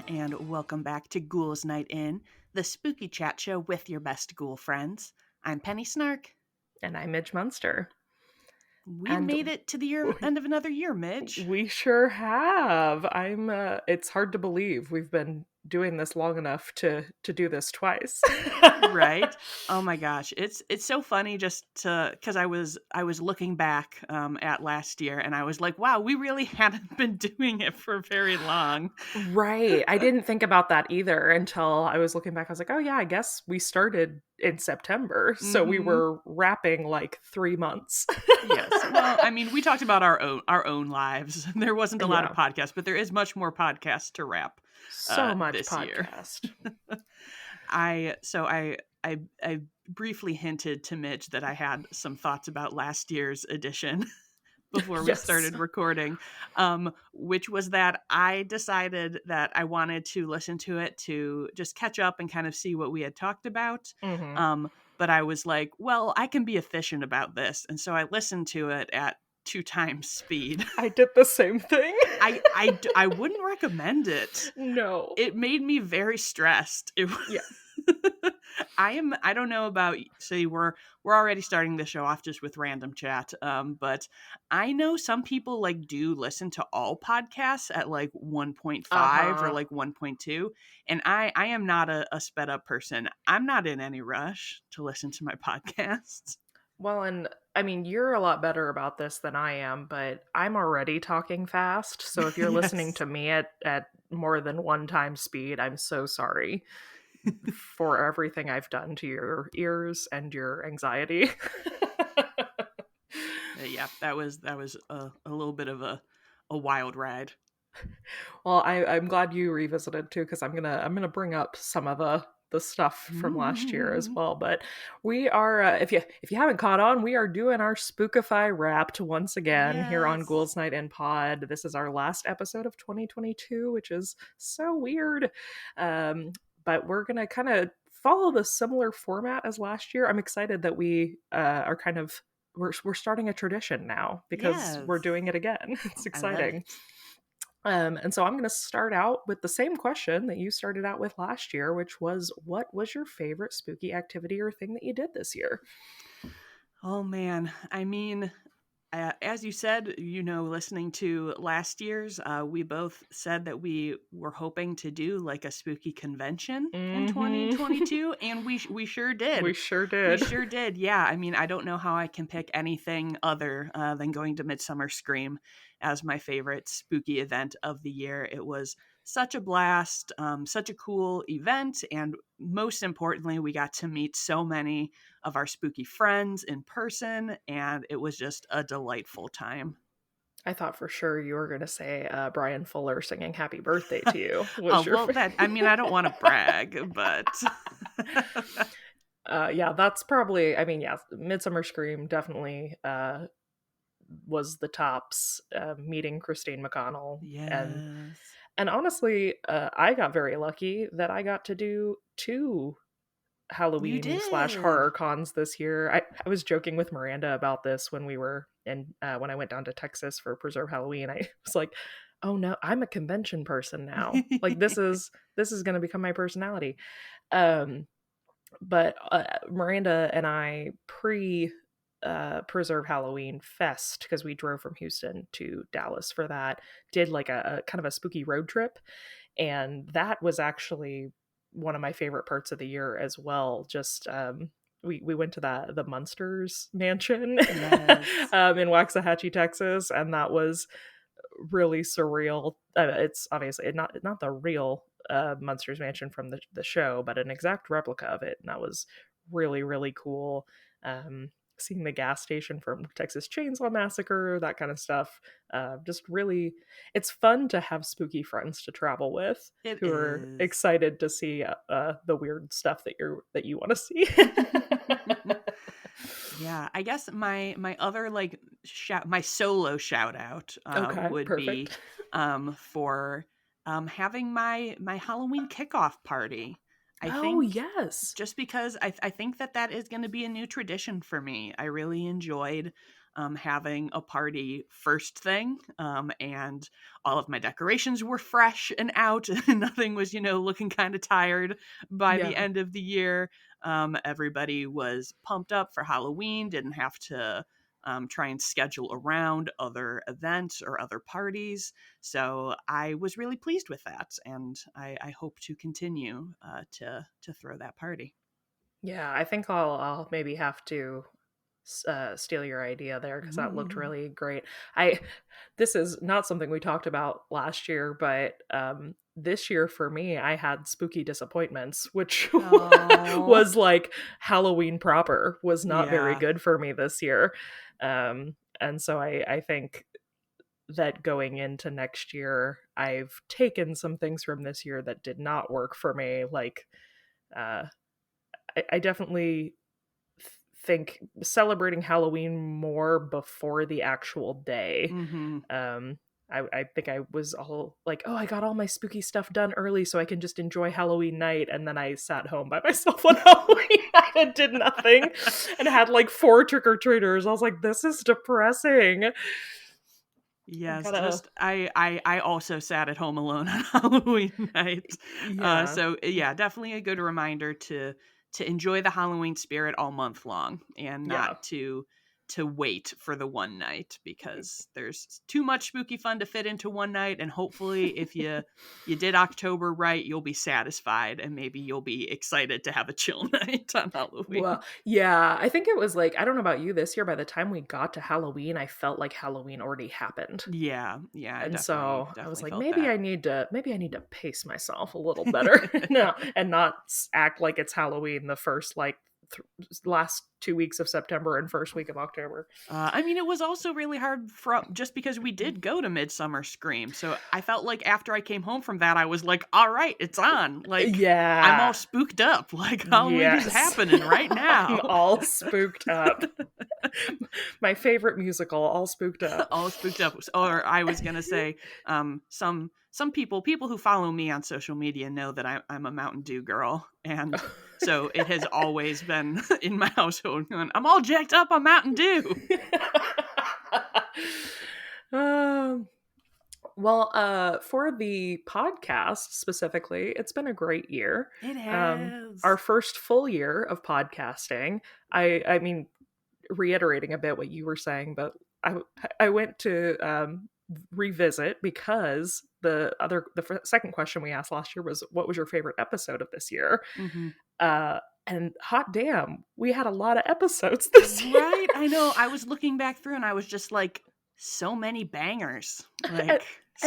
and welcome back to Ghouls Night In, the spooky chat show with your best ghoul friends. I'm Penny Snark. And I'm Midge Munster. We made it to the end of another year, Midge. We sure have. It's hard to believe we've been doing this long enough to do this twice. Right? Oh my gosh, it's so funny just because I was looking back at last year and I was like, wow, we really hadn't been doing it for very long. Right. I didn't think about that either until I was looking back. I was like, oh yeah, I guess we started in September. So we were wrapping like 3 months. Yes. Well, I mean, we talked about our own lives. There wasn't a lot of podcasts, but there is much more podcasts to wrap. So much this podcast. Year. I briefly hinted to Midge that I had some thoughts about last year's edition before we started recording, which was that I decided that I wanted to listen to it to just catch up and kind of see what we had talked about. But I was like, well, I can be efficient about this. And so I listened to it at 2 times speed. I did the same thing. I wouldn't recommend it. No. It made me very stressed. I don't know about, see, we're already starting the show off just with random chat. But I know some people like do listen to all podcasts at like 1.5 or like 1.2. And I am not a sped up person. I'm not in any rush to listen to my podcasts. Well, and I mean, you're a lot better about this than I am, but I'm already talking fast. So if you're listening to me at more than 1 time speed, I'm so sorry for everything I've done to your ears and your anxiety. Yeah, that was a little bit of a wild ride. Well, I'm glad you revisited too, because I'm gonna bring up some of the stuff from last year as well. But we are, if you haven't caught on, we are doing our Spookify Wrapped once again here on Ghouls Night In Pod. This is our last episode of 2022, which is so weird. But we're gonna kind of follow the similar format as last year. I'm excited that we are kind of we're starting a tradition now because we're doing it again. It's exciting. And so I'm going to start out with the same question that you started out with last year, which was, what was your favorite spooky activity or thing that you did this year? Oh, man. I mean, as you said, listening to last year's, we both said that we were hoping to do like a spooky convention in 2022, and we sure did. We sure did. We sure did. Yeah. I mean, I don't know how I can pick anything other than going to Midsummer Scream as my favorite spooky event of the year. It was such a blast, such a cool event, and most importantly, we got to meet so many of our spooky friends in person, and it was just a delightful time. I thought for sure you were going to say Brian Fuller singing "Happy Birthday" to you. I don't want to brag, but yeah, that's probably. I mean, yeah, Midsummer Scream definitely was the tops. Meeting Christine McConnell, and honestly, I got very lucky that I got to do 2 Halloween/horror cons this year. I was joking with Miranda about this when we were when I went down to Texas for Preserve Halloween. I was like, oh no, I'm a convention person now. Like this is going to become my personality. But Miranda and I Preserve Halloween Fest, because we drove from Houston to Dallas for that, did like a kind of a spooky road trip, and that was actually one of my favorite parts of the year as well. Just we went to the Munsters mansion in Waxahachie, Texas, and that was really surreal. It's obviously not the real Munsters mansion from the show, but an exact replica of it, and that was really, really cool. Seeing the gas station from Texas Chainsaw Massacre, that kind of stuff. Just really, it's fun to have spooky friends to travel with who are excited to see the weird stuff that you want to see. Yeah, I guess my other like my solo shout out would be for having my Halloween kickoff party. I think just because I think that is going to be a new tradition for me. I really enjoyed having a party first thing, and all of my decorations were fresh and out, and nothing was, looking kind of tired by the Yeah. end of the year. Everybody was pumped up for Halloween, didn't have to try and schedule around other events or other parties. So I was really pleased with that, and I hope to continue to throw that party. Yeah, I think I'll maybe have to steal your idea there because that looked really great. I This is not something we talked about last year, but this year for me, I had spooky disappointments, which Oh, was like Halloween proper was not very yeah. good for me this year. And so I think that going into next year, I've taken some things from this year that did not work for me. Like, uh, I definitely think celebrating Halloween more before the actual day. Mm-hmm. I think I was all like, oh, I got all my spooky stuff done early so I can just enjoy Halloween night. And then I sat home by myself on Halloween night and did nothing and had like 4 trick-or-treaters. I was like, this is depressing. Yes, Gotta, just I also sat at home alone on Halloween night. yeah. So yeah, definitely a good reminder to enjoy the Halloween spirit all month long, and Yeah. not to wait for the one night, because there's too much spooky fun to fit into one night. And hopefully, if you did October right, you'll be satisfied, and maybe you'll be excited to have a chill night on Halloween. Well, yeah, I think it was like, I don't know about you this year, by the time we got to Halloween, I felt like Halloween already happened. Yeah, yeah, I And definitely so I was definitely like, felt that. maybe I need to pace myself a little better no, and not act like it's Halloween the first like last 2 weeks of September and first week of October. I mean, it was also really hard just because we did go to Midsummer Scream. So I felt like after I came home from that, I was like, all right, it's on. Like, I'm all Yeah. spooked up. Like, Halloween is Yes. happening right I'm now. all spooked up. My favorite musical, all spooked up. All spooked up. Or I was going to say, some people who follow me on social media know that I'm a Mountain Dew girl. And so it has always been in my household going, I'm all jacked up on Mountain Dew. um, Well, for the podcast specifically, it's been a great year. It Our has. first full year of podcasting. I mean, reiterating a bit what you were saying, but I I went to revisit because the second question we asked last year was, what was your favorite episode of this year? Mm-hmm. Uh, and hot damn, we had a lot of episodes this year. Right? I know. I was looking back through and I was just like, so many bangers. and, Like, and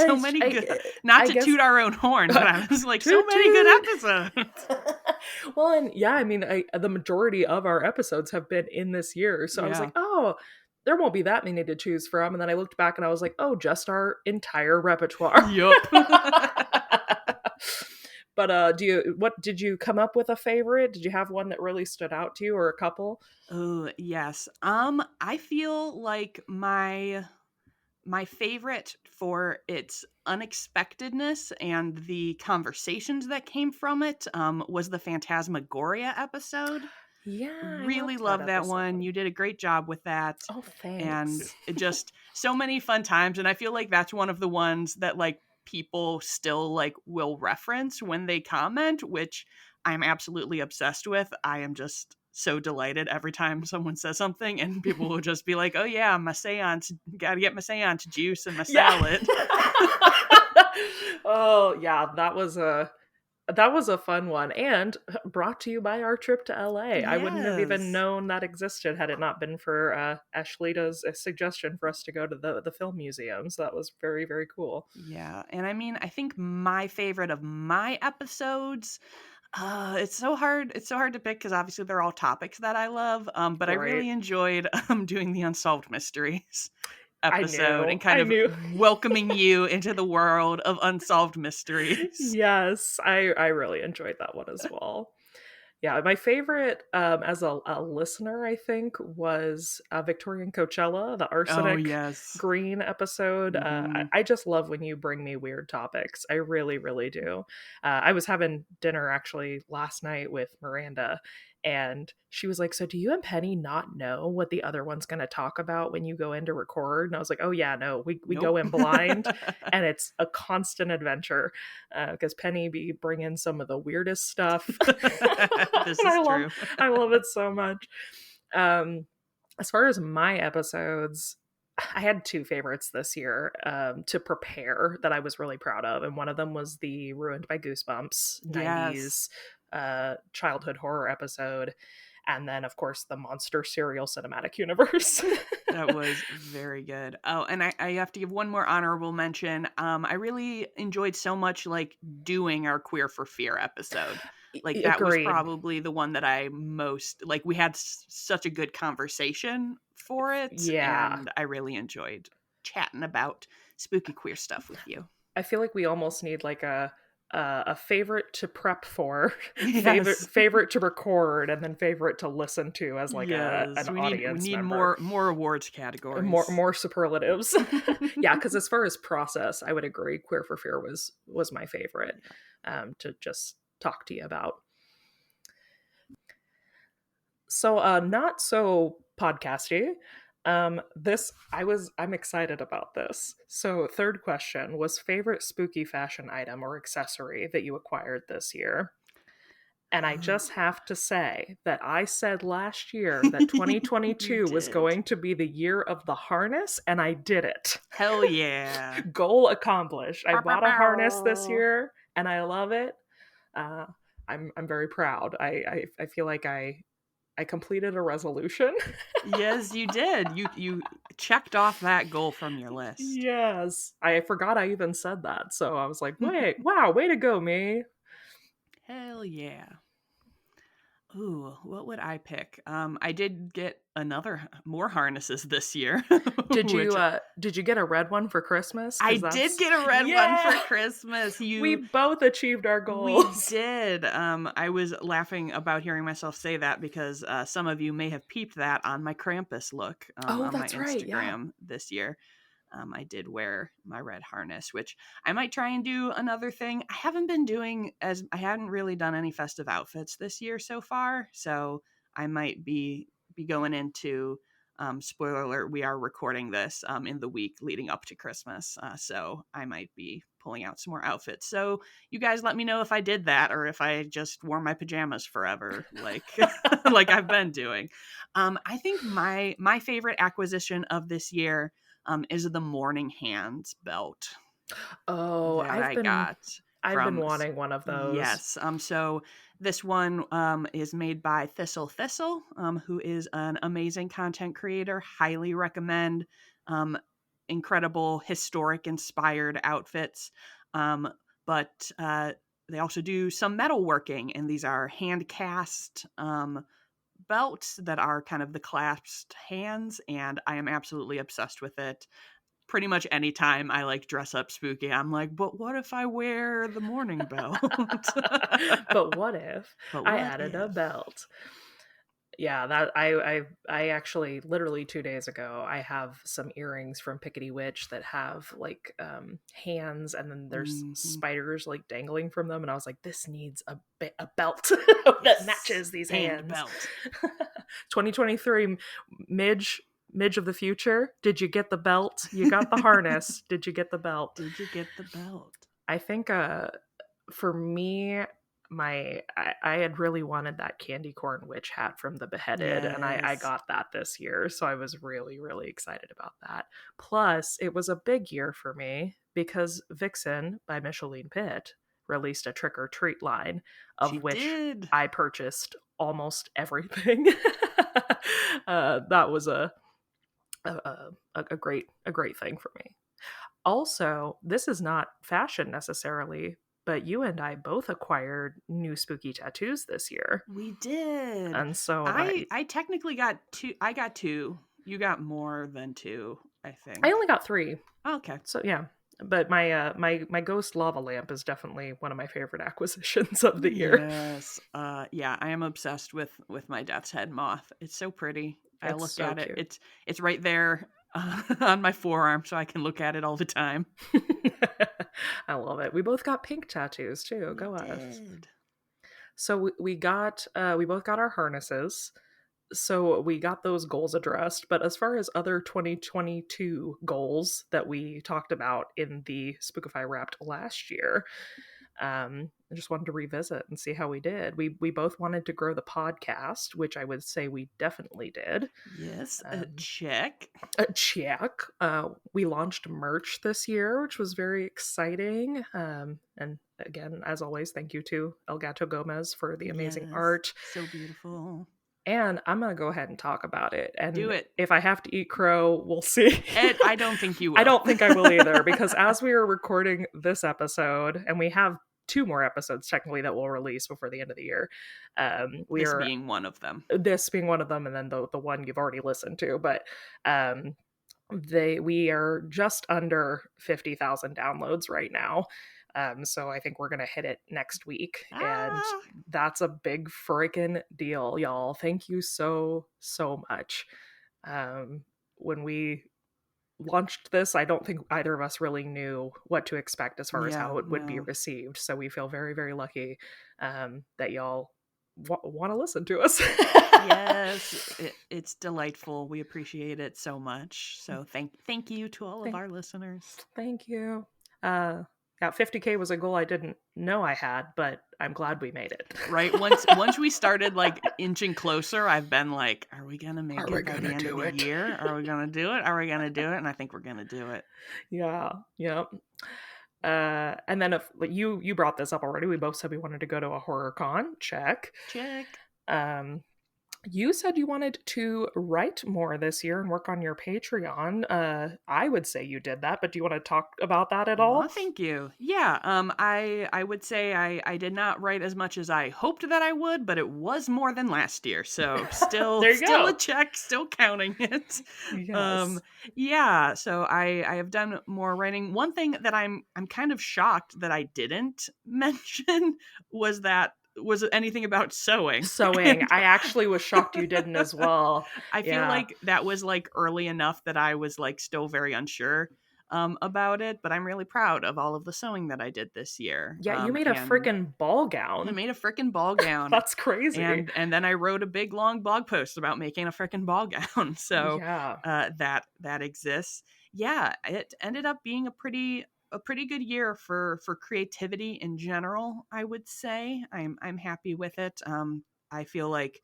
so many good. Not I to guess toot our own horn, but I was like, so toot many good toot. episodes. Well, and yeah, I mean, the majority of our episodes have been in this year, so I was Yeah. like, oh, there won't be that many to choose from. And then I looked back and I was like, oh, just our entire repertoire. Yup. But what did you come up with a favorite? Did you have one that really stood out to you, or a couple? Oh, yes. I feel like my favorite for its unexpectedness and the conversations that came from it was the Phantasmagoria episode. Yeah, I Really loved that love that one. episode. You did a great job with that. Oh, And thanks. it just so many fun times. And I feel like that's one of the ones that like people still like will reference when they comment, which I'm absolutely obsessed with. I am just so delighted every time someone says something and people will just be like, oh yeah, my seance, gotta get my seance juice and my Yeah. salad. Oh, yeah, that was a fun one, and brought to you by our trip to LA. I wouldn't have even Yes. known that existed had it not been for Ashlita's suggestion for us to go to the film museum. So that was very, very cool. Yeah. And I mean, I think my favorite of my episodes, it's so hard. It's so hard to pick because obviously they're all topics that I love. But I Right. really enjoyed doing the Unsolved Mysteries I episode knew. and kind I of knew. welcoming you into the world of Unsolved Mysteries. Yes, I really enjoyed that one as well. Yeah, my favorite as a listener, I think, was Victorian Coachella, the Oh arsenic yes. green episode. Hmm. I just love when you bring me weird topics. I really, really do. I was having dinner actually last night with Miranda, And she was like, so do you and Penny not know what the other one's going to talk about when you go in to record? And I was like, oh yeah, no, we Nope. go in blind, and it's a constant adventure, because Penny be bringing some of the weirdest stuff. This is true. I love it so much. As far as my episodes, I had 2 favorites this year to prepare that I was really proud of. And one of them was the Ruined by Goosebumps Yes. 90s childhood horror episode. And then, of course, the Monster Serial Cinematic Universe. That was very good. Oh, and I have to give one more honorable mention. I really enjoyed so much like doing our Queer for Fear episode. Like that was probably the one that I most like. We had such a good conversation for it, and I really enjoyed chatting about spooky queer stuff with you. I feel like we almost need like a favorite to prep for, yes. favorite to record, and then favorite to listen to as like an audience we need member. more awards categories, more superlatives. Yeah, because as far as process, I would agree Queer for Fear was my favorite to just talk to you about. So not so podcasty. I'm excited about this. So third question was favorite spooky fashion item or accessory that you acquired this year. And I just have to say that I said last year that 2022 was going to be the year of the harness, and I did it. Hell yeah. Goal accomplished. I bought a harness this year, and I love it. I'm very proud. I feel like I completed a resolution. Yes, you did. You checked off that goal from your list. Yes. I forgot I even said that. So I was like, wait, wow, way to go, me. Hell yeah. Ooh, what would I pick? I did get more harnesses this year. Did you get a red one for Christmas? I did get a red one for Christmas. We both achieved our goals. We did. I was laughing about hearing myself say that because some of you may have peeped that on my Krampus look on my Instagram this year. I did wear my red harness, which I might try and do another thing. I hadn't really done any festive outfits this year so far. So I might be going into, spoiler alert, we are recording this in the week leading up to Christmas. So I might be pulling out some more outfits. So you guys let me know if I did that or if I just wore my pajamas forever, like like I've been doing. I think my favorite acquisition of this year is the Morning Hands belt. Oh, I've been wanting one of those. Yes. So this one is made by Thistle, who is an amazing content creator. Highly recommend. Incredible historic inspired outfits. But they also do some metalworking, and these are hand cast belts that are kind of the clasped hands, and I am absolutely obsessed with it. Pretty much any time I like dress up spooky, I'm like, but what if I wear the morning belt? But what if I added a belt? Yeah, that I actually literally 2 days ago I have some earrings from Pickety Witch that have like hands, and then there's spiders like dangling from them, and I was like, this needs a belt that matches these hands. Belt. 2023 Midge of the future, did you get the belt? You got the harness. Did you get the belt? Did you get the belt? I think for me, I had really wanted that candy corn witch hat from The Beheaded, and I got that this year, so I was really, really excited about that. Plus, it was a big year for me because Vixen by Micheline Pitt released a Trick or Treat line, of which I purchased almost everything. That was a great thing for me. Also, this is not fashion necessarily, but you and I both acquired new spooky tattoos this year. We did. And so I technically got 2. I got 2. You got more than 2, I think. I only got 3. Oh, okay. So yeah. But my ghost lava lamp is definitely one of my favorite acquisitions of the year. Yes. Yeah, I am obsessed with my Death's Head moth. It's so pretty. I look at it. It's right there on my forearm, so I can look at it all the time. I love it. We both got pink tattoos too. Go us. So we both got our harnesses. So we got those goals addressed. But as far as other 2022 goals that we talked about in the Spookify Wrapped last year, I just wanted to revisit and see how we did. We both wanted to grow the podcast, which I would say we definitely did. Yes, Um, check. check. We launched merch this year, which was very exciting. And again, as always, thank you to El Gato Gomez for the amazing Yes, art. so beautiful. And I'm gonna go ahead and talk about it. Do And it. if I have to eat crow, we'll see. Ed, I don't think you will. I don't think I will either, because as we are recording this episode, and we have 2 more episodes technically that we'll release before the end of the year. This being one of them. This being one of them, and then the one you've already listened to. But we are just under 50,000 downloads right now. So I think we're gonna hit it next week, and that's a big freaking deal, y'all. Thank you so much. When we launched this, I don't think either of us really knew what to expect as far as how it would be received. So we feel very, very lucky that y'all want to listen to us. Yes, it's delightful. We appreciate it so much. So thank you to all of our listeners. Thank you. Yeah, 50K was a goal I didn't know I had, but I'm glad we made it. Right. Once we started like inching closer, I've been like, are we gonna make it by the end of the year? Are we gonna do it? Are we gonna do it? And I think we're gonna do it. Yeah. Yep. And then if you brought this up already, we both said we wanted to go to a horror con. Check. You said you wanted to write more this year and work on your Patreon. I would say you did that, but do you want to talk about that at all? Oh, thank you. Yeah, I would say I did not write as much as I hoped that I would, but it was more than last year. So still a check, still counting it. Yes. Yeah, so I have done more writing. One thing that I'm kind of shocked that I didn't mention was anything about sewing. I actually was shocked you didn't as well. I feel like that was like early enough that I was like still very unsure about it, but I'm really proud of all of the sewing that I did this year. Yeah, you made a freaking ball gown. I made a freaking ball gown. That's crazy. And then I wrote a big long blog post about making a freaking ball gown. So that exists. Yeah, it ended up being a pretty good year for creativity in general, I would say. I'm happy with it. I feel like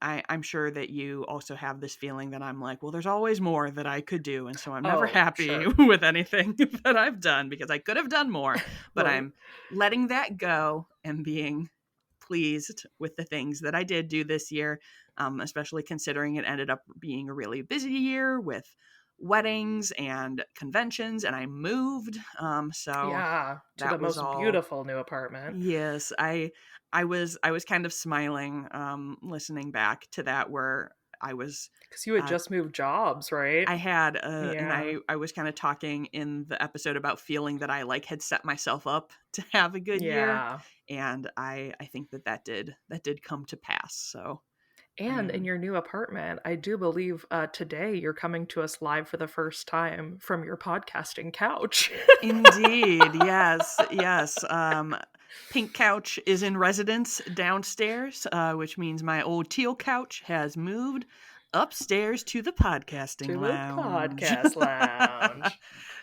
I'm sure that you also have this feeling that I'm like, well, there's always more that I could do. And so I'm never happy with anything that I've done because I could have done more, but I'm letting that go and being pleased with the things that I did do this year, especially considering it ended up being a really busy year with weddings and conventions, and I moved. To the most beautiful new apartment. Yes, I was kind of smiling listening back to that, where I was, because you had just moved jobs, right? I had and I was kind of talking in the episode about feeling that I like had set myself up to have a good year, and I think that did come to pass. So and in your new apartment, I do believe today you're coming to us live for the first time from your podcasting couch. Indeed, yes. Pink couch is in residence downstairs, which means my old teal couch has moved upstairs to the podcasting lounge.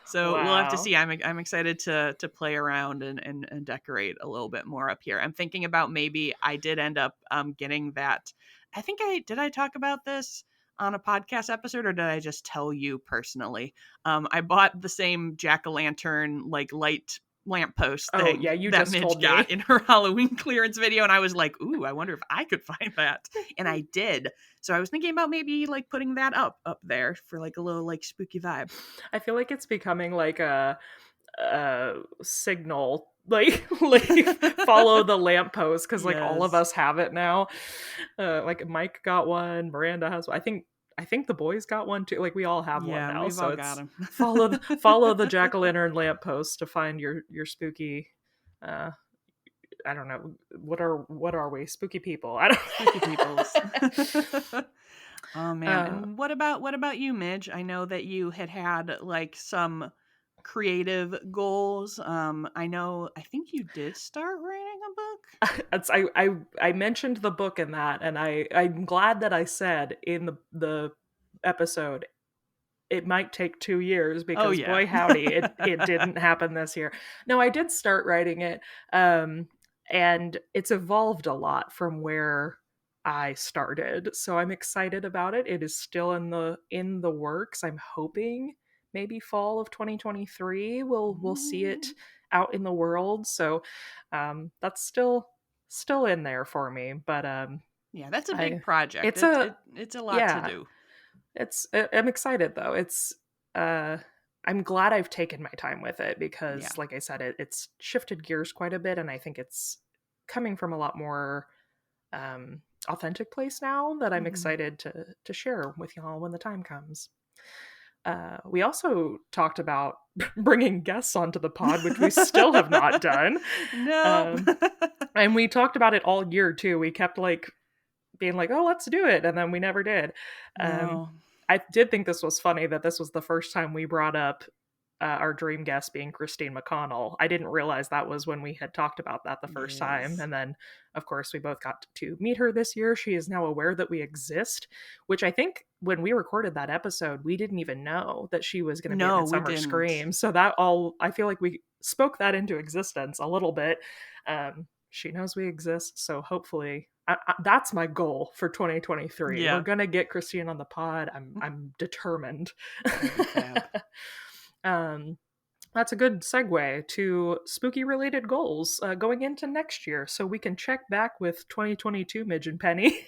So we'll have to see. I'm excited to play around and decorate a little bit more up here. I'm thinking about maybe I did end up getting that. I think did I talk about this on a podcast episode, or did I just tell you personally? I bought the same jack-o'-lantern like light lamppost thing that Midge got in her Halloween clearance video, and I was like, ooh, I wonder if I could find that. And I did. So I was thinking about maybe like putting that up there for like a little like spooky vibe. I feel like it's becoming like a signal, like follow the lamppost, because like all of us have it now. Like Mike got one, Miranda has one. I think the boys got one too. Like we all have one now. We've all got them. follow the jack-o'-lantern lamppost to find your spooky. I don't know, what are we, spooky people? I don't spooky peoples. Oh man, and what about you, Midge? I know that you had like some creative goals. I think you did start writing a book. I mentioned the book in that, and I'm glad that I said in the episode it might take 2 years, Oh because yeah. boy howdy, it didn't happen this year. No, I did start writing it, and it's evolved a lot from where I started. So I'm excited about it. It is still in the works. I'm hoping maybe fall of 2023 we'll see it out in the world. So that's still in there for me. But Yeah, that's a big I project. it's a It's a lot to yeah. do. I'm excited though. Uh I'm glad I've taken my time with it, Yeah. because like I said, it's shifted gears quite a bit, and I think it's coming from a lot more authentic place now that I'm Mhm. excited to share with y'all when the time comes. We also talked about bringing guests onto the pod, which we still have not done. Nope. Um, and we talked about it all year too. We kept like being like, "Oh, let's do it," and then we never did. Um, No. I did think this was funny that this was the first time we brought up our dream guest being Christine McConnell. I didn't realize that was when we had talked about that the first time, Yes. and then, of course, we both got to meet her this year. She is now aware that we exist, which I think when we recorded that episode, we didn't even know that she was going to be in No, we Midsummer didn't. Scream. So that all, I feel like we spoke that into existence a little bit. She knows we exist, so hopefully that's my goal for 2023. We're Yeah. gonna get Christine on the pod. I'm determined. That'd be fab. um, that's a good segue to spooky related goals going into next year, so we can check back with 2022, Midge and Penny.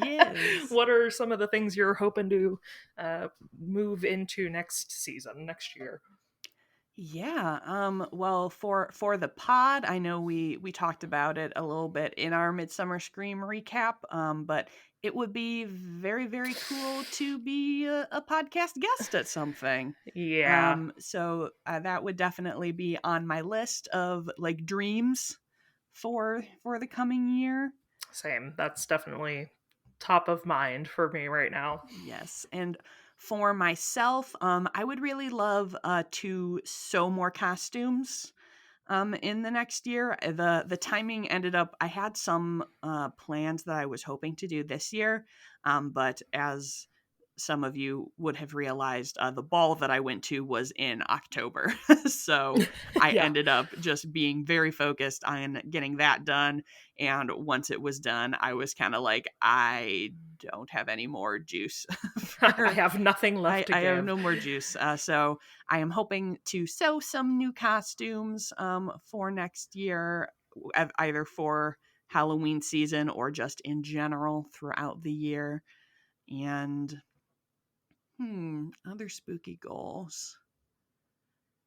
Yes. What are some of the things you're hoping to move into next season, next year? Yeah. Well, for the pod, I know we talked about it a little bit in our Midsummer Scream recap. But it would be very, very cool to be a podcast guest at something. Yeah, So that would definitely be on my list of like dreams for the coming year. same. That's definitely top of mind for me right now. Yes, and for myself, I would really love to sew more costumes in the next year. The timing ended up, I had some plans that I was hoping to do this year, but as some of you would have realized, the ball that I went to was in October. So I Yeah. ended up just being very focused on getting that done. And once it was done, I was kind of like, I don't have any more juice I for have nothing left to I have give. no more juice. So I am hoping to sew some new costumes for next year, either for Halloween season or just in general throughout the year. And other spooky goals.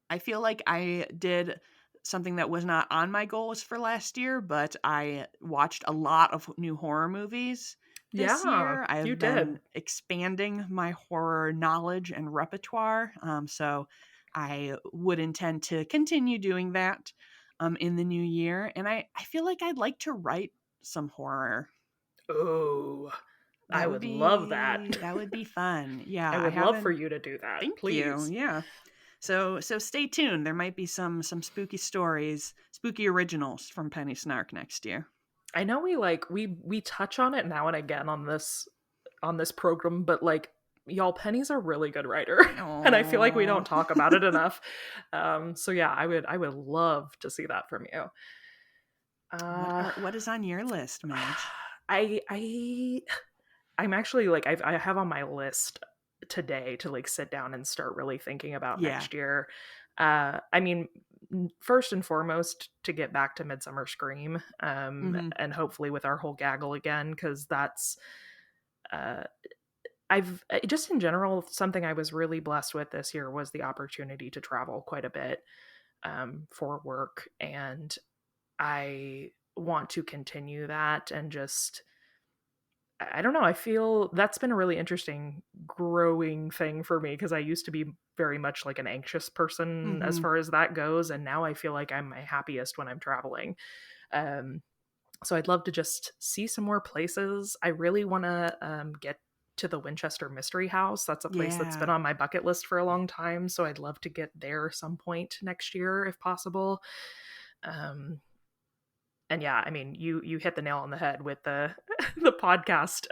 I feel like I did something that was not on my goals for last year, but I watched a lot of new horror movies this Yeah, year. you I've did. been expanding my horror knowledge and repertoire. So I would intend to continue doing that in the new year. And I feel like I'd like to write some horror. Oh, I That would would love that. be that would be fun. Yeah, I I would love for haven't. you to do that, Thank you. please. Yeah. So stay tuned. There might be some spooky stories, spooky originals from Penny Snark next year. I know we touch on it now and again on this program, but like y'all, Penny's a really good writer, and I feel like we Oh, don't talk about it enough. So yeah, I would love to see that from you. Uh, what is on your list, Midge? I I'm actually like I have on my list today to like sit down and start really thinking about Yeah. next year. I mean, first and foremost, to get back to Midsummer Scream, Mm-hmm. and hopefully with our whole gaggle again, because that's uh, I've just in general something I was really blessed with this year was the opportunity to travel quite a bit for work, and I want to continue that and just I don't know. I feel that's been a really interesting growing thing for me because I used to be very much like an anxious person as Mm-hmm. far as that goes. And now I feel like I'm my happiest when I'm traveling. Um, so I'd love to just see some more places. I really want to get to the Winchester Mystery House. That's a place that's been Yeah. on my bucket list for a long time. So I'd love to get there some point next year if possible. Um, And yeah, I mean, you hit the nail on the head with the the podcast.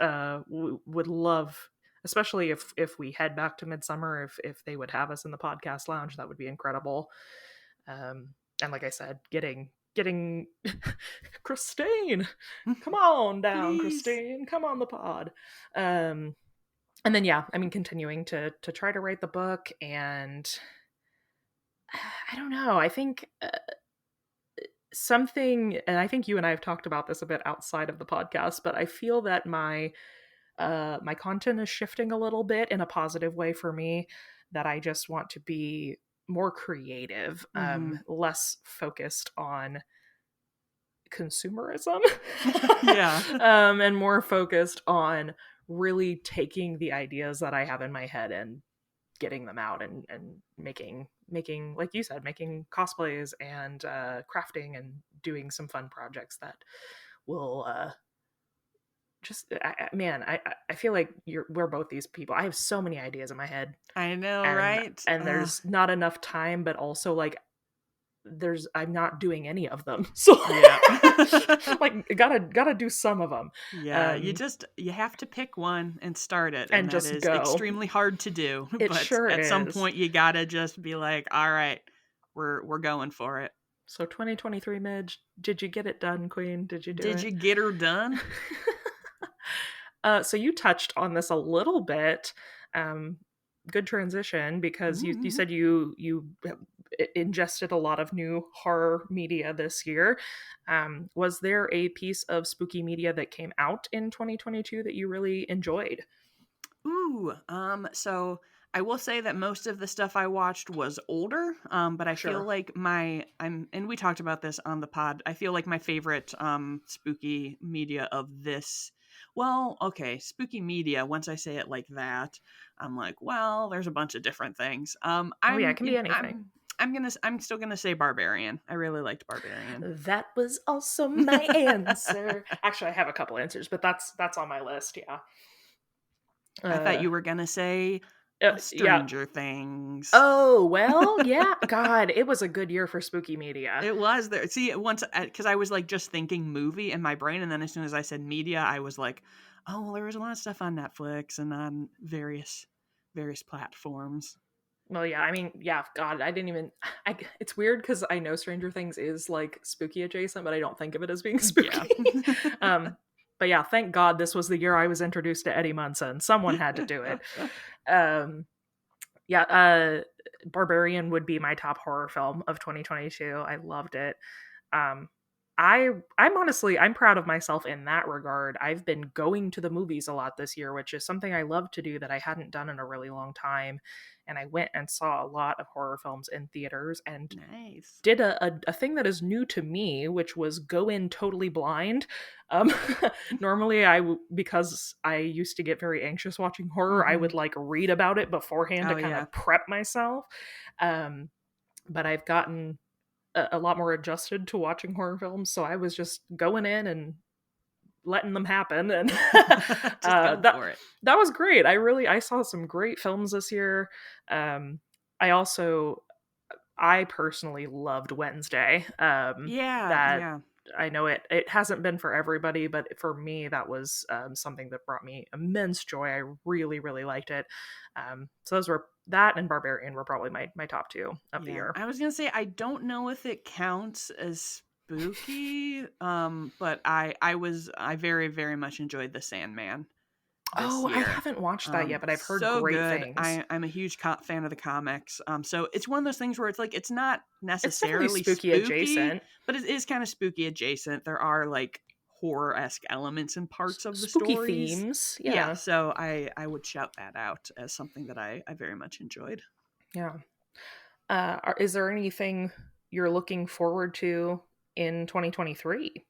Would love, especially if we head back to Midsummer, if they would have us in the podcast lounge, that would be incredible. And like I said, getting Christine, come on down, Please. Christine, come on the pod. And then yeah, I mean, continuing to try to write the book, and I don't know. I think something, and I think you and I have talked about this a bit outside of the podcast, but I feel that my content is shifting a little bit in a positive way for me, that I just want to be more creative, Mm-hmm. less focused on consumerism, Yeah. and more focused on really taking the ideas that I have in my head and getting them out, and making, like you said, making cosplays and crafting and doing some fun projects that will just man, I feel like we're both these people. I have so many ideas in my head, I know, and right? there's not enough time, but also like I'm not doing any of them. So Yeah. like gotta do some of them. Yeah, you have to pick one and start it, and And that just is go. extremely hard to do. It But sure at some is. point you gotta just be like, all right, we're going for it. So 2023, Midge, did you get it done, Queen? Did you do Did it? you get her done? So you touched on this a little bit. Um, Good transition, because you Mm-hmm. said you ingested a lot of new horror media this year. Was there a piece of spooky media that came out in 2022 that you really enjoyed? Ooh, so I will say that most of the stuff I watched was older, but I feel Sure. like and we talked about this on the pod. I feel like my favorite spooky media of this, well, okay, spooky media. Once I say it like that, I'm like, well, there's a bunch of different things. Oh yeah, it can be anything. I'm still gonna say Barbarian. I really liked Barbarian. That was also my answer. Actually, I have a couple answers, but that's on my list. Yeah. I thought Uh, you were gonna say yeah. Stranger Things. Oh well, yeah. God, it was a good year for spooky media. It was there. See, once because I was like just thinking movie in my brain, and then as soon as I said media, I was like, oh, well, there was a lot of stuff on Netflix and on various platforms. Well, yeah, I mean, yeah, God, I didn't even. It's weird because I know Stranger Things is like spooky adjacent, but I don't think of it as being Yeah. spooky. um, but yeah, thank God this was the year I was introduced to Eddie Munson. Someone had to do it. Um, yeah, Barbarian would be my top horror film of 2022. I loved it. Um, I'm honestly, I'm proud of myself in that regard. I've been going to the movies a lot this year, which is something I love to do that I hadn't done in a really long time. And I went and saw a lot of horror films in theaters, and Nice. did a thing that is new to me, which was go in totally blind. Um, Normally, because I used to get very anxious watching horror, I Hmm. would like read about it beforehand to Oh kind yeah. of prep myself. Um, but I've gotten a lot more adjusted to watching horror films, so I was just going in and letting them happen, and Just go that for it. was great. I saw some great films this year. Um, I also I personally loved Wednesday. Yeah, That yeah. I know it hasn't been for everybody, but for me that was something that brought me immense joy. I really really liked it. So those were, that and Barbarian were probably my top two of the Yeah. year. I was gonna say I don't know if it counts as spooky, but I very, very much enjoyed The Sandman this Oh, I year. haven't watched that yet, but I've heard So great good. things. I'm a huge fan of the comics. So it's one of those things where it's like it's not It's definitely necessarily spooky spooky, adjacent. but it is kind of spooky adjacent. There are like horror-esque elements in parts of the Spooky stories. themes. Yeah, Yeah. so I would shout that out as something that I very much enjoyed. Yeah. Is there anything you're looking forward to in 2023?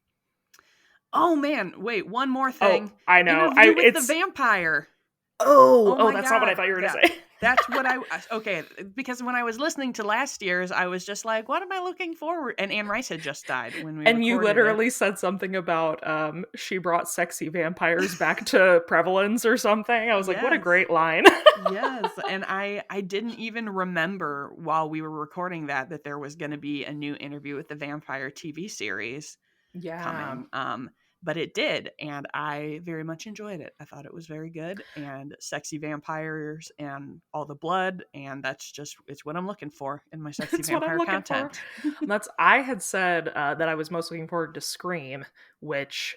Oh man, wait, one more Oh, thing. I know. Interview with the It's Vampire. oh, Oh oh, my that's not what I god. thought you were gonna Yeah. say. That's what okay, because when I was listening to last year's, I was just like, what am I looking forward? And Anne Rice had just died when we And you recorded it. literally said something about she brought sexy vampires back to prevalence or something. I was like, what a Yes. great line. Yes, and I didn't even remember while we were recording that there was going to be a new Interview with the Vampire TV series. Yeah. coming. But it did, and I very much enjoyed it. I thought it was very good, and sexy vampires and all the blood, and it's what I'm looking for in my sexy That's what I'm vampire looking for. content. I had said that I was most looking forward to Scream, which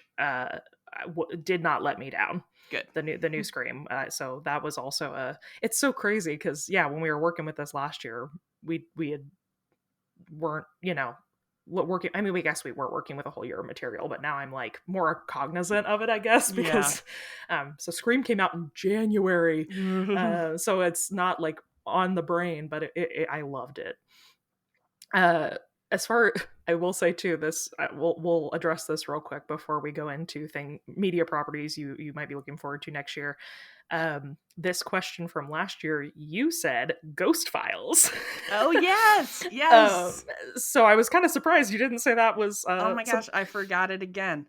did not let me down. Good. The new Scream. So that was also it's so crazy because when we were working with this last year, we weren't working. I mean, we guess we weren't working with a whole year of material, but now I'm like more cognizant of it, I guess, because so Scream came out in January, so it's not like on the brain, but I loved it. As far I will say too, this we'll address this real quick before we go into media properties you might be looking forward to next year. This question from last year, you said Ghost Files. Oh yes. So I was kind of surprised you didn't say that was. Oh my gosh, I forgot it again.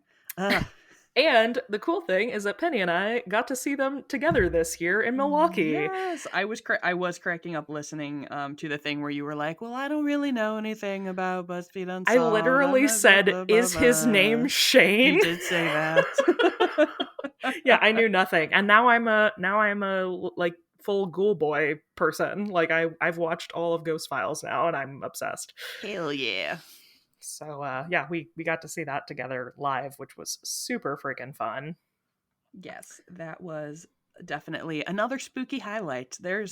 And the cool thing is that Penny and I got to see them together this year in Milwaukee. Yes, I was cracking up listening to the thing where you were like, "Well, I don't really know anything about BuzzFeed Unsolved." I literally said, "Is his name Shane?" You did say that. Yeah, I knew nothing, and now I'm a like full Ghoul Boy person. Like I've watched all of Ghost Files now, and I'm obsessed. Hell yeah! So we got to see that together live, which was super freaking fun. Yes, that was definitely another spooky highlight. There's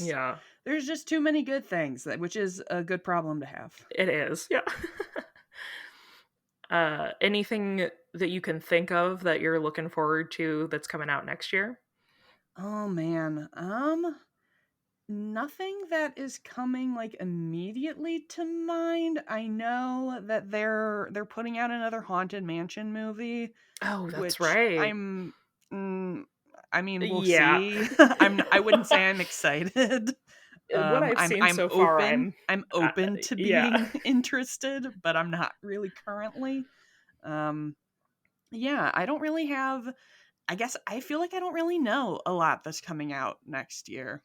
just too many good things, which is a good problem to have. It is, yeah. Anything that you can think of that you're looking forward to that's coming out next year? Oh man, nothing that is coming like immediately to mind. I know that they're putting out another Haunted Mansion movie. Oh, that's which right. I mean, we'll see. I wouldn't say I'm excited. What I've seen so far, I'm open to being interested, but I'm not really currently. I don't really have. I guess I feel like I don't really know a lot that's coming out next year.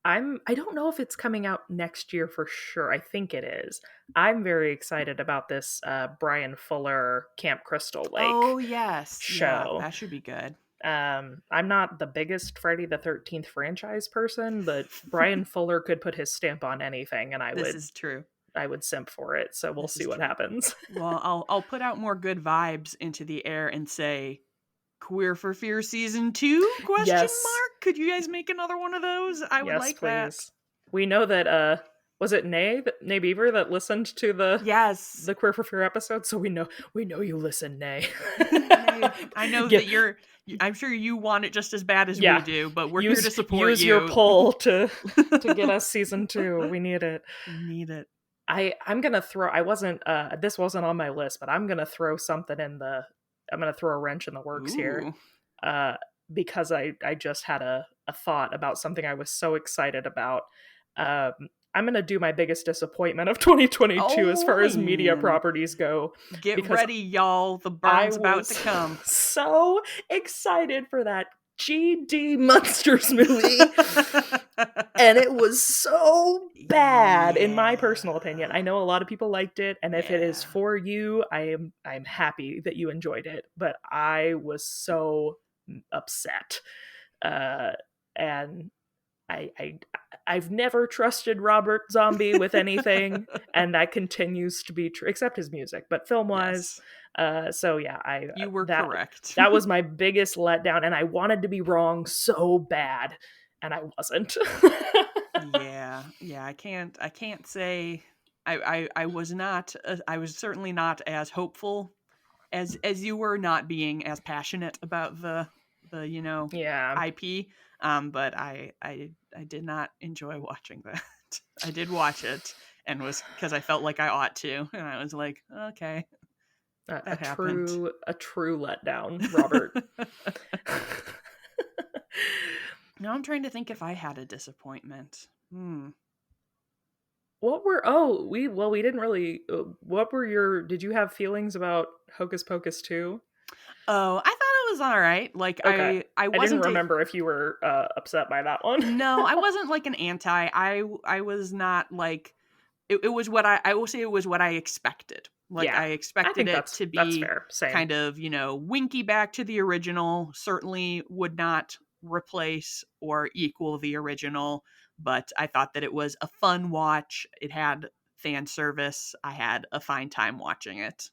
I don't know if it's coming out next year for sure. I think it is. I'm very excited about this Brian Fuller Camp Crystal Lake. Oh yes, show. Yeah, that should be good. I'm not the biggest Friday the 13th franchise person, but Brian Fuller could put his stamp on anything, and This is true. I would simp for it. So we'll see what happens. Well, I'll put out more good vibes into the air and say, Queer for Fear season 2? Question mark? Could you guys make another one of those? I would like please. That. We know that was it Nay Beaver that listened to the Queer for Fear episode? So we know you listen, Nay. I know that I'm sure you want it just as bad as we do, but we're here to support you. Use your pull to get us season 2. We need it. We need it. I'm gonna throw. I wasn't. This wasn't on my list, but I'm gonna throw something I'm gonna throw a wrench in the works here, because I just had a thought about something I was so excited about. I'm gonna do my biggest disappointment of 2022 as far as media properties go. Get ready, y'all. The burn's about to come. So excited for that GD Monsters movie. And it was so bad, in my personal opinion. I know a lot of people liked it, and if it is for you, I'm happy that you enjoyed it. But I was so upset, and I've never trusted Robert Zombie with anything, and that continues to be true, except his music. But film-wise, you were correct. That was my biggest letdown, and I wanted to be wrong so bad, and I wasn't. I can't say I was not. I was certainly not as hopeful as you were, not being as passionate about the IP. But I did not enjoy watching that. I did watch it, and was because I felt like I ought to, and I was like, okay, a true letdown, Robert. Now I'm trying to think if I had a disappointment. We didn't really. Did you have feelings about Hocus Pocus 2? Oh, I thought it was all right. Like, okay. I didn't remember if you were upset by that one. No, I wasn't like an anti. I was not like it was what I will say it was what I expected. Like, I I expected think it to that's be fair. Same. kind of, winky back to the original. Certainly would not replace or equal the original, but I thought that it was a fun watch. It had fan service. I had a fine time watching it.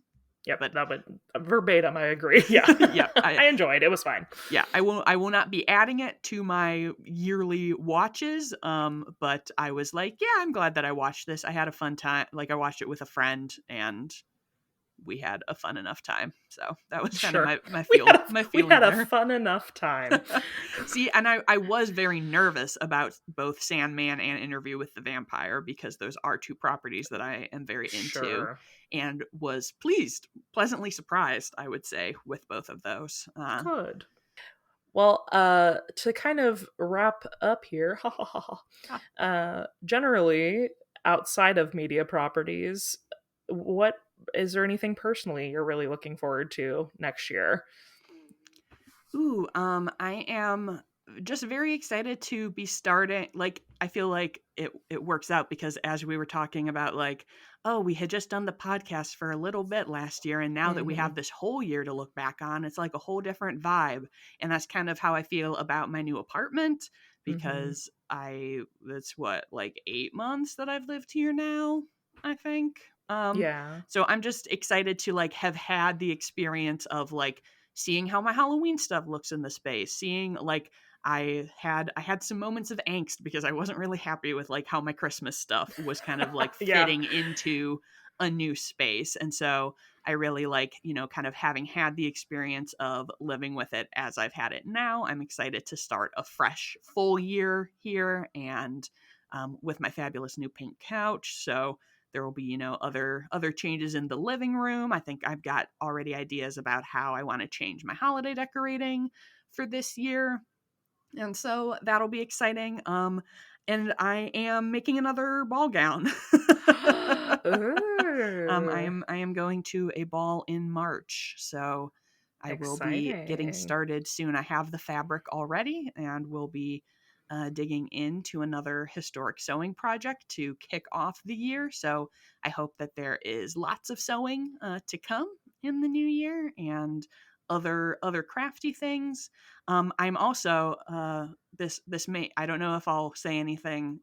Yep, But that would verbatim. I agree. Yeah, yeah, I enjoyed it. It was fine. Yeah, I will not be adding it to my yearly watches. But I was like, yeah, I'm glad that I watched this. I had a fun time. Like, I watched it with a friend, and we had a fun enough time. So that was kind of Sure, my we feeling had a there. fun enough time. See, and I was very nervous about both Sandman and Interview with the Vampire, because those are two properties that I am very into, Sure. and was pleasantly surprised, I would say, with both of those. Good. Well, to kind of wrap up here, generally, outside of media properties, what is there anything personally you're really looking forward to next year? Ooh, I am just very excited to be starting. Like, I feel like it works out, because as we were talking about, like, oh, we had just done the podcast for a little bit last year, and now that we have this whole year to look back on, it's like a whole different vibe. And that's kind of how I feel about my new apartment, because it's what, like 8 months that I've lived here now, I think. Yeah. So I'm just excited to, like, have had the experience of, like, seeing how my Halloween stuff looks in the space, seeing, like, I had some moments of angst because I wasn't really happy with, like, how my Christmas stuff was kind of, like, Yeah. fitting into a new space. And so I really like, kind of having had the experience of living with it as I've had it now. I'm excited to start a fresh full year here, and with my fabulous new pink couch. So there will be, other changes in the living room. I think I've got already ideas about how I want to change my holiday decorating for this year. And so that'll be exciting. And I am making another ball gown. Ooh, I am going to a ball in March. So I will be getting exciting. started soon. I have the fabric already, and we'll be digging into another historic sewing project to kick off the year. So I hope that there is lots of sewing to come in the new year, and other crafty things. I'm also this may, I don't know if I'll say anything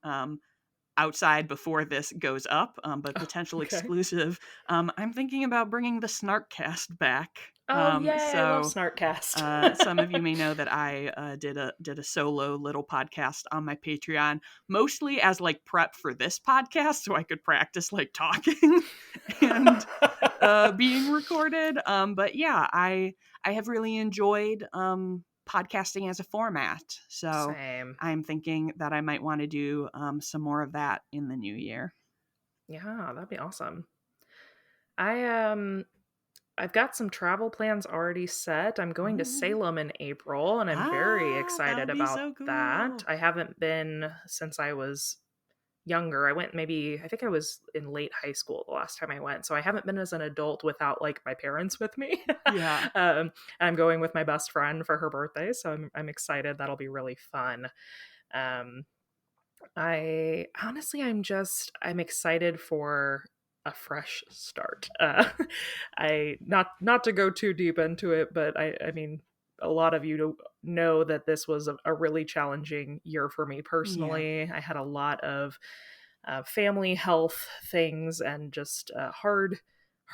outside before this goes up, but potential Okay. exclusive. I'm thinking about bringing the Snarkcast back. Oh yay! I love So Snarkcast. some of you may know that I did a solo little podcast on my Patreon, mostly as, like, prep for this podcast, so I could practice, like, talking and being recorded. But yeah, I have really enjoyed podcasting as a format. So Same. I'm thinking that I might want to do some more of that in the new year. Yeah, that'd be awesome. I I've got some travel plans already set. I'm going to Ooh. Salem in April, and I'm very That excited would be about so that. cool. I haven't been since I was younger. I went maybe, I think I was in late high school the last time I went. So I haven't been as an adult without like my parents with me. Yeah. I'm going with my best friend for her birthday. So I'm excited. That'll be really fun. Um, I honestly, I'm excited for a fresh start. I not to go too deep into it, but I mean, a lot of you know that this was a really challenging year for me Yeah. personally. I had a lot of family health things and just hard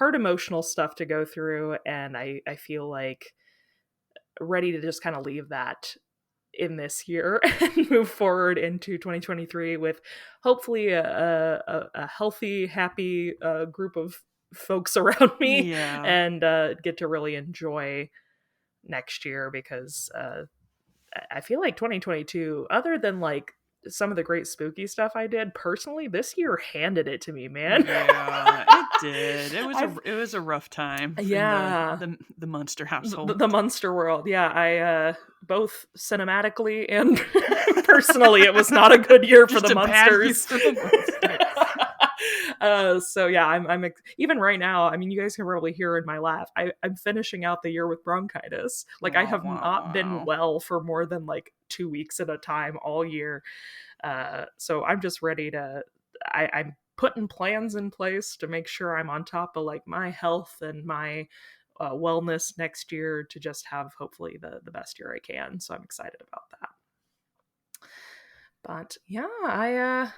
emotional stuff to go through, and I feel like ready to just kind of leave that in this year and move forward into 2023 with hopefully a healthy, happy group of folks around me, Yeah. and get to really enjoy next year, because I feel like 2022, other than like some of the great spooky stuff I did personally, this year handed it to me, man. Yeah, it did. I've It was a rough time in Yeah, the Munster household. the Munster world. Yeah, I both cinematically and personally, it was not a good year for Just the a bad year Munsters. for the Munsters. So yeah, I'm even right now. I mean, you guys can probably hear in my laugh. I'm finishing out the year with bronchitis. Like, I Wow, have wow, not been wow. well for more than like 2 weeks at a time all year. So I'm just ready to. I'm putting plans in place to make sure I'm on top of like my health and my wellness next year to just have hopefully the best year I can. So I'm excited about that. But yeah,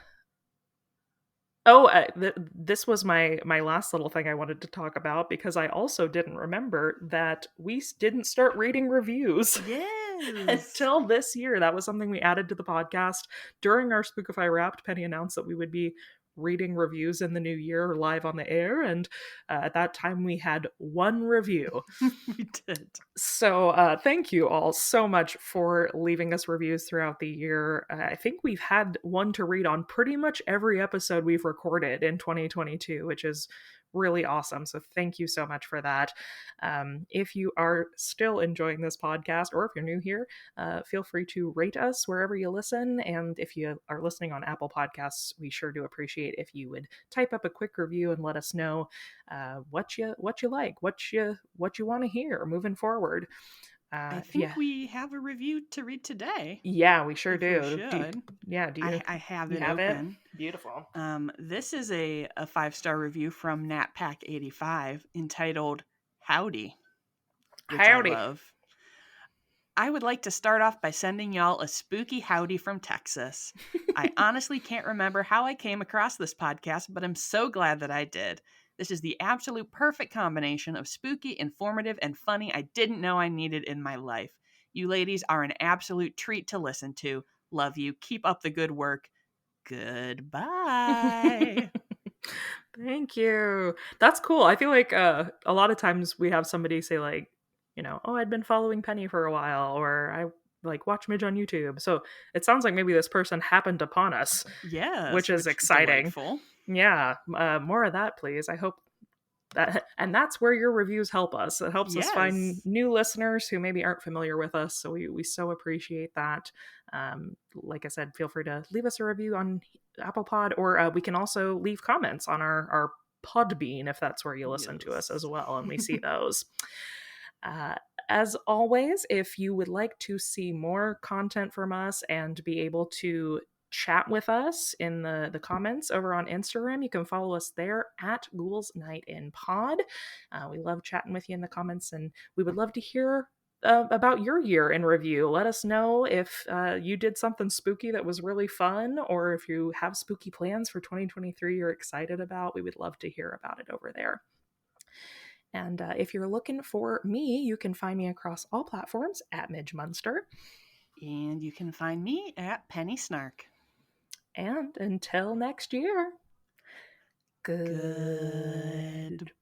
this was my last little thing I wanted to talk about, because I also didn't remember that we didn't start reading reviews Yes. until this year. That was something we added to the podcast during our Spookify Wrapped. Penny announced that we would be reading reviews in the new year live on the air, and at that time we had one review. We did. So thank you all so much for leaving us reviews throughout the year. I think we've had one to read on pretty much every episode we've recorded in 2022, which is really awesome. So thank you so much for that. If you are still enjoying this podcast, or if you're new here, feel free to rate us wherever you listen. And if you are listening on Apple Podcasts, we sure do appreciate if you would type up a quick review and let us know what you like, what you want to hear moving forward. I think we have a review to read today. Yeah, we sure do. We should. I have it open. Beautiful. This is a 5-star review from NatPack85 entitled Howdy, which Howdy. I love. I would like to start off by sending y'all a spooky howdy from Texas. I honestly can't remember how I came across this podcast, but I'm so glad that I did. This is the absolute perfect combination of spooky, informative, and funny I didn't know I needed in my life. You ladies are an absolute treat to listen to. Love you. Keep up the good work. Goodbye. Thank you. That's cool. I feel like a lot of times we have somebody say like, oh, I'd been following Penny for a while, or I like watch Midge on YouTube. So it sounds like maybe this person happened upon us. Yes, which is exciting. Delightful. Yeah, more of that, please. I hope that, and that's where your reviews help us. It helps us find new listeners who maybe aren't familiar with us. So we so appreciate that. Like I said, feel free to leave us a review on Apple Pod, or we can also leave comments on our Podbean if that's where you listen to us as well, and we see those. As always, if you would like to see more content from us and be able to chat with us in the comments over on Instagram, you can follow us there at Ghouls Night in Pod. We love chatting with you in the comments, and we would love to hear about your year in review. Let us know if you did something spooky that was really fun, or if you have spooky plans for 2023 you're excited about. We would love to hear about it over there. And if you're looking for me, you can find me across all platforms at Midge Munster. And you can find me at Penny Snark. And until next year, goodbye.